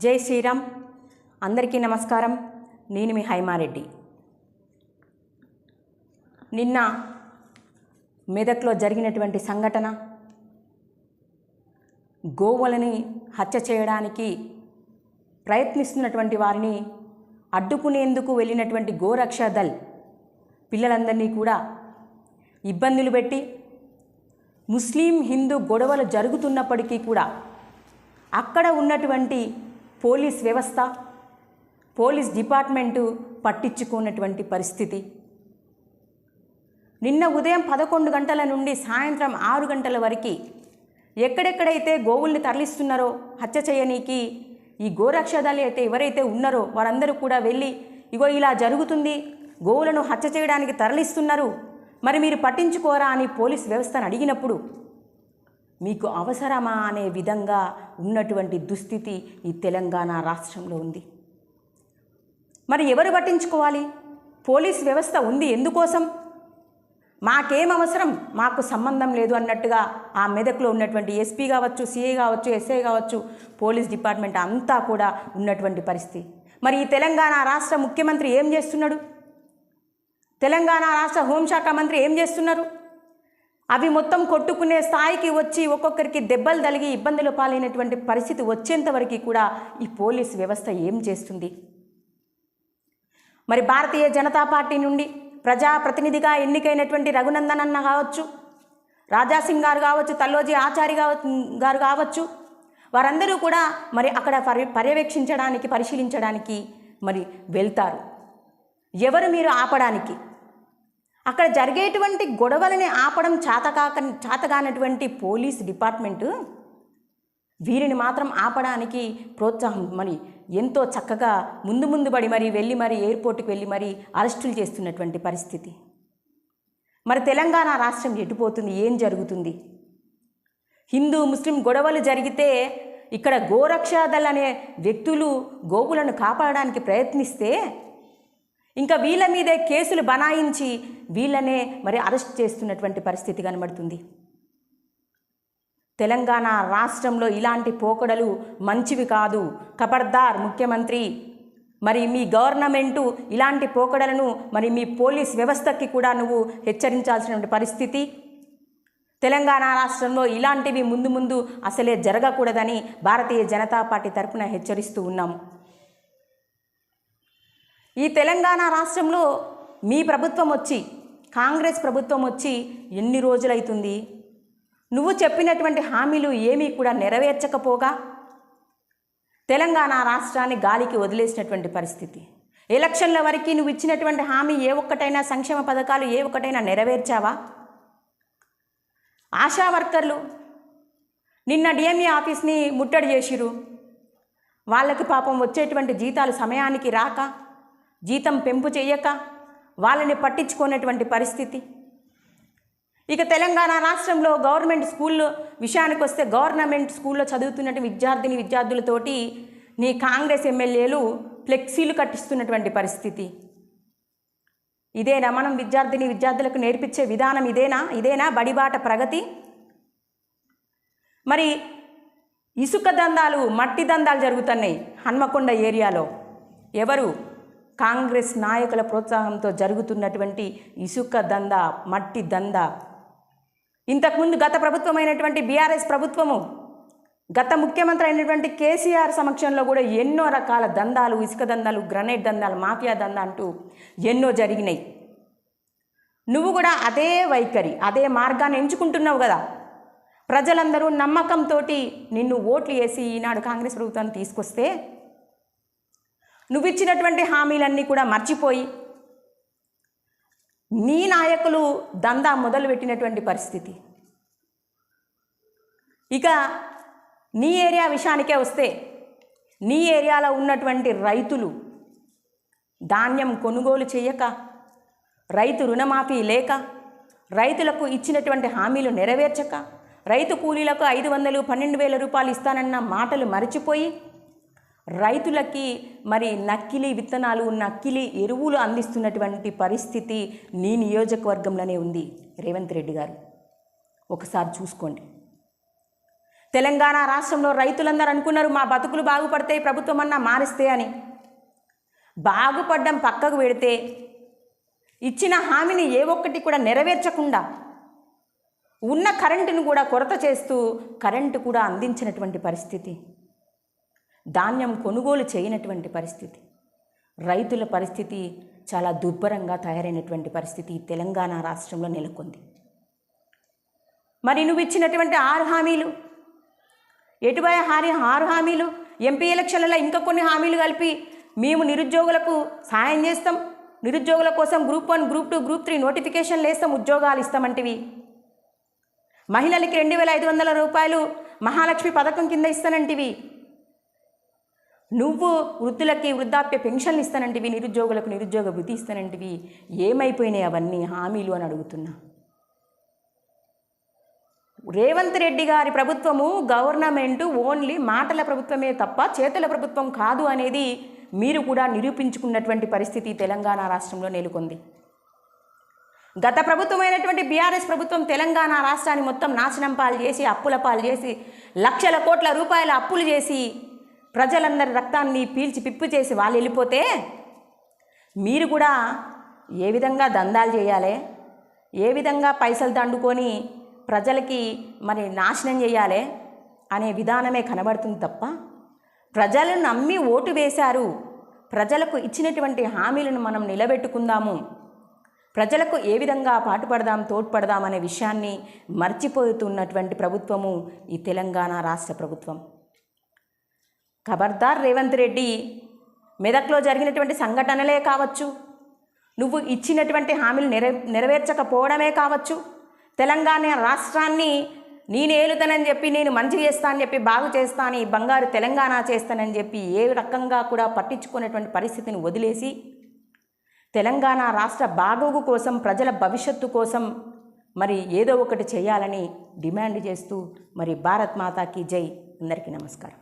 జై శ్రీరామ్. అందరికీ నమస్కారం. నేను మీ హైమారెడ్డి. నిన్న మెదక్లో జరిగినటువంటి సంఘటన, గోవులని హత్య చేయడానికి ప్రయత్నిస్తున్నటువంటి వారిని అడ్డుకునేందుకు వెళ్ళినటువంటి గోరక్షా దళ్ పిల్లలందరినీ కూడా ఇబ్బందులు పెట్టి, ముస్లిం హిందూ గొడవలు జరుగుతున్నప్పటికీ కూడా అక్కడ ఉన్నటువంటి పోలీస్ వ్యవస్థ, పోలీస్ డిపార్ట్మెంటు పట్టించుకున్నటువంటి పరిస్థితి. నిన్న ఉదయం 11 గంటల నుండి సాయంత్రం 6 గంటల వరకు ఎక్కడెక్కడైతే గోవుల్ని తరలిస్తున్నారో హత్య చేయనీకి, ఈ గోరక్షదాలు అయితే ఎవరైతే ఉన్నారో వారందరూ కూడా వెళ్ళి, ఇగో ఇలా జరుగుతుంది, గోవులను హత్య చేయడానికి తరలిస్తున్నారు, మరి మీరు పట్టించుకోరా అని పోలీస్ వ్యవస్థను అడిగినప్పుడు, మీకు అవసరమా అనే విధంగా ఉన్నటువంటి దుస్థితి ఈ తెలంగాణ రాష్ట్రంలో ఉంది. మరి ఎవరు పట్టించుకోవాలి? పోలీస్ వ్యవస్థ ఉంది ఎందుకోసం? మాకేం అవసరం, మాకు సంబంధం లేదు అన్నట్టుగా ఆ మెదక్లో ఉన్నటువంటి ఎస్పీ కావచ్చు, సిఐ కావచ్చు, ఎస్ఐ కావచ్చు, పోలీస్ డిపార్ట్మెంట్ అంతా కూడా ఉన్నటువంటి పరిస్థితి. మరి ఈ తెలంగాణ రాష్ట్ర ముఖ్యమంత్రి ఏం చేస్తున్నాడు? తెలంగాణ రాష్ట్ర హోంశాఖ మంత్రి ఏం చేస్తున్నారు? అవి మొత్తం కొట్టుకునే స్థాయికి వచ్చి ఒక్కొక్కరికి దెబ్బలు తగిలి ఇబ్బందులు పాలైనటువంటి పరిస్థితి వచ్చేంతవరకు కూడా ఈ పోలీస్ వ్యవస్థ ఏం చేస్తుంది? మరి భారతీయ జనతా పార్టీ నుండి ప్రజాప్రతినిధిగా ఎన్నికైనటువంటి రఘునందన్ అన్న కావచ్చు, రాజాసింగ్ గారు కావచ్చు, తల్లోజీ ఆచారి గారు కావచ్చు, వారందరూ కూడా మరి అక్కడ పర్యవేక్షించడానికి, పరిశీలించడానికి మరి వెళ్తారు. ఎవరు మీరు ఆపడానికి? అక్కడ జరిగేటువంటి గొడవలని ఆపడం చాతగానటువంటి పోలీస్ డిపార్ట్మెంటు వీరిని మాత్రం ఆపడానికి ప్రోత్సాహం మరి ఎంతో చక్కగా ముందు పడి మరి వెళ్ళి మరి ఎయిర్పోర్ట్కి వెళ్ళి మరి అరెస్టులు చేస్తున్నటువంటి పరిస్థితి. మరి తెలంగాణ రాష్ట్రం ఎటుపోతుంది? ఏం జరుగుతుంది? హిందూ ముస్లిం గొడవలు జరిగితే ఇక్కడ గోరక్షాదళ్ అనే వ్యక్తులు గోవులను కాపాడడానికి ప్రయత్నిస్తే ఇంకా వీళ్ళ మీదే కేసులు బనాయించి వీళ్ళనే మరి అరెస్ట్ చేస్తున్నటువంటి పరిస్థితి కనబడుతుంది. తెలంగాణ రాష్ట్రంలో ఇలాంటి పోకడలు మంచివి కాదు. ఖబర్దార్ ముఖ్యమంత్రి, మరి మీ గవర్నమెంటు ఇలాంటి పోకడలను మరి మీ పోలీస్ వ్యవస్థకి కూడా నువ్వు హెచ్చరించాల్సినటువంటి పరిస్థితి. తెలంగాణ రాష్ట్రంలో ఇలాంటివి ముందు అసలే జరగకూడదని భారతీయ జనతా పార్టీ తరఫున హెచ్చరిస్తూ ఉన్నాం. ఈ తెలంగాణ రాష్ట్రంలో మీ ప్రభుత్వం వచ్చి, కాంగ్రెస్ ప్రభుత్వం వచ్చి ఎన్ని రోజులైతుంది? నువ్వు చెప్పినటువంటి హామీలు ఏమీ కూడా నెరవేర్చకపోగా తెలంగాణ రాష్ట్రాన్ని గాలికి వదిలేసినటువంటి పరిస్థితి. ఎలక్షన్ల వరకు నువ్వు ఇచ్చినటువంటి హామీ ఏ ఒక్కటైనా, సంక్షేమ పథకాలు ఏ ఒక్కటైనా నెరవేర్చావా? ఆశా వర్కర్లు నిన్న డిఎంఈ ఆఫీస్ని ముట్టడి చేసిరు. వాళ్ళకి పాపం వచ్చేటువంటి జీతాలు సమయానికి రాక, జీతం పెంపు చేయక వాళ్ళని పట్టించుకునేటువంటి పరిస్థితి. ఇక తెలంగాణ రాష్ట్రంలో గవర్నమెంట్ స్కూల్లో విషయానికి వస్తే, గవర్నమెంట్ స్కూల్లో చదువుతున్నటువంటి విద్యార్థులతోటి నీ కాంగ్రెస్ ఎమ్మెల్యేలు ఫ్లెక్సీలు కట్టిస్తున్నటువంటి పరిస్థితి. ఇదేనా మనం విద్యార్థులకు నేర్పించే విధానం? ఇదేనా బడిబాట ప్రగతి? మరి ఇసుక దందాలు, మట్టి దందాలు జరుగుతున్నాయి హన్మకొండ ఏరియాలో. ఎవరు? కాంగ్రెస్ నాయకుల ప్రోత్సాహంతో జరుగుతున్నటువంటి ఇసుక దందా, మట్టి దందా. ఇంతకుముందు గత ప్రభుత్వమైనటువంటి బీఆర్ఎస్ ప్రభుత్వము, గత ముఖ్యమంత్రి అయినటువంటి కేసీఆర్ సమక్షంలో కూడా ఎన్నో రకాల దందాలు, ఇసుక దందాలు, గ్రనైట్ దందాలు, మాఫియా దందా అంటూ ఎన్నో జరిగినాయి. నువ్వు కూడా అదే వైఖరి, అదే మార్గాన్ని ఎంచుకుంటున్నావు కదా. ప్రజలందరూ నమ్మకంతో నిన్ను ఓట్లు వేసి ఈనాడు కాంగ్రెస్ ప్రభుత్వాన్ని తీసుకొస్తే నువ్వు ఇచ్చినటువంటి హామీలన్నీ కూడా మర్చిపోయి నీ నాయకులు దందా మొదలుపెట్టినటువంటి పరిస్థితి. ఇక నీ ఏరియా విషయానికే వస్తే, నీ ఏరియాలో ఉన్నటువంటి రైతులు ధాన్యం కొనుగోలు చేయక, రైతు రుణమాఫీ లేక, రైతులకు ఇచ్చినటువంటి హామీలు నెరవేర్చక, రైతు కూలీలకు 500, 12,000 రూపాయలు ఇస్తానన్న మాటలు మరిచిపోయి రైతులకి మరి నకిలీ విత్తనాలు, నకిలీ ఎరువులు అందిస్తున్నటువంటి పరిస్థితి నీ నియోజకవర్గంలోనే ఉంది రేవంత్ రెడ్డి గారు. ఒకసారి చూసుకోండి. తెలంగాణ రాష్ట్రంలో రైతులందరూ అనుకున్నారు మా బతుకులు బాగుపడతాయి ప్రభుత్వం అన్నా మారిస్తే అని. బాగుపడ్డం పక్కకు పెడితే ఇచ్చిన హామీని ఏ ఒక్కటి కూడా నెరవేర్చకుండా ఉన్న కరెంటును కూడా కొరత చేస్తూ కరెంటు కూడా అందించినటువంటి పరిస్థితి, ధాన్యం కొనుగోలు చేయనటువంటి పరిస్థితి, రైతుల పరిస్థితి చాలా దుర్భరంగా తయారైనటువంటి పరిస్థితి తెలంగాణ రాష్ట్రంలో నెలకొంది. మరి నువ్వు ఇచ్చినటువంటి 6 హామీలు ఎటువై 6 హామీలు, ఎంపీ ఎలక్షన్లలో ఇంకా కొన్ని హామీలు కలిపి మేము నిరుద్యోగులకు సాయం చేస్తాం, నిరుద్యోగుల కోసం గ్రూప్ 1, గ్రూప్ 2, గ్రూప్ 3 నోటిఫికేషన్లు వేస్తాం, ఉద్యోగాలు ఇస్తామంటివి. మహిళలకి 2500 రూపాయలు మహాలక్ష్మి పథకం కింద ఇస్తానంటివి. నువ్వు వృద్ధులకి వృద్ధాప్య పెన్షన్లు ఇస్తానంటివి, నిరుద్యోగులకు నిరుద్యోగ వృత్తి ఇస్తానంటివి. ఏమైపోయినాయి అవన్నీ హామీలు అని అడుగుతున్నా. రేవంత్ రెడ్డి గారి ప్రభుత్వము గవర్నమెంటు ఓన్లీ మాటల ప్రభుత్వమే తప్ప చేతుల ప్రభుత్వం కాదు అనేది మీరు కూడా నిరూపించుకున్నటువంటి పరిస్థితి తెలంగాణ రాష్ట్రంలో నెలకొంది. గత ప్రభుత్వమైనటువంటి బీఆర్ఎస్ ప్రభుత్వం తెలంగాణ రాష్ట్రాన్ని మొత్తం నాశనం పాలు చేసి, అప్పుల పాలు చేసి, లక్షల కోట్ల రూపాయల అప్పులు చేసి, ప్రజలందరి రక్తాన్ని పీల్చి పిప్పు చేసి వాళ్ళు వెళ్ళిపోతే మీరు కూడా ఏ విధంగా దందాలు చేయాలి, ఏ విధంగా పైసలు దండుకొని ప్రజలకి మరి నాశనం చేయాలి అనే విధానమే కనబడుతుంది తప్ప ప్రజలను నమ్మి ఓటు వేశారు, ప్రజలకు ఇచ్చినటువంటి హామీలను మనం నిలబెట్టుకుందాము, ప్రజలకు ఏ విధంగా పాటుపడదాం తోడ్పడదాం అనే విషయాన్ని మర్చిపోతున్నటువంటి ప్రభుత్వము ఈ తెలంగాణ రాష్ట్ర ప్రభుత్వం. ఖబర్దార్ రేవంత్ రెడ్డి, మెదక్లో జరిగినటువంటి సంఘటనలే కావచ్చు, నువ్వు ఇచ్చినటువంటి హామీలు నెరవేర్చకపోవడమే కావచ్చు, తెలంగాణ రాష్ట్రాన్ని నేను ఏలుతానని చెప్పి, నేను మంచి చేస్తా అని చెప్పి, బాగు చేస్తా అని, బంగారు తెలంగాణ చేస్తానని చెప్పి ఏ రకంగా కూడా పట్టించుకునేటువంటి పరిస్థితిని వదిలేసి తెలంగాణ రాష్ట్ర బాగోగు కోసం, ప్రజల భవిష్యత్తు కోసం మరి ఏదో ఒకటి చేయాలని డిమాండ్ చేస్తూ మరి భారత్ మాతాకి జై. అందరికీ నమస్కారం.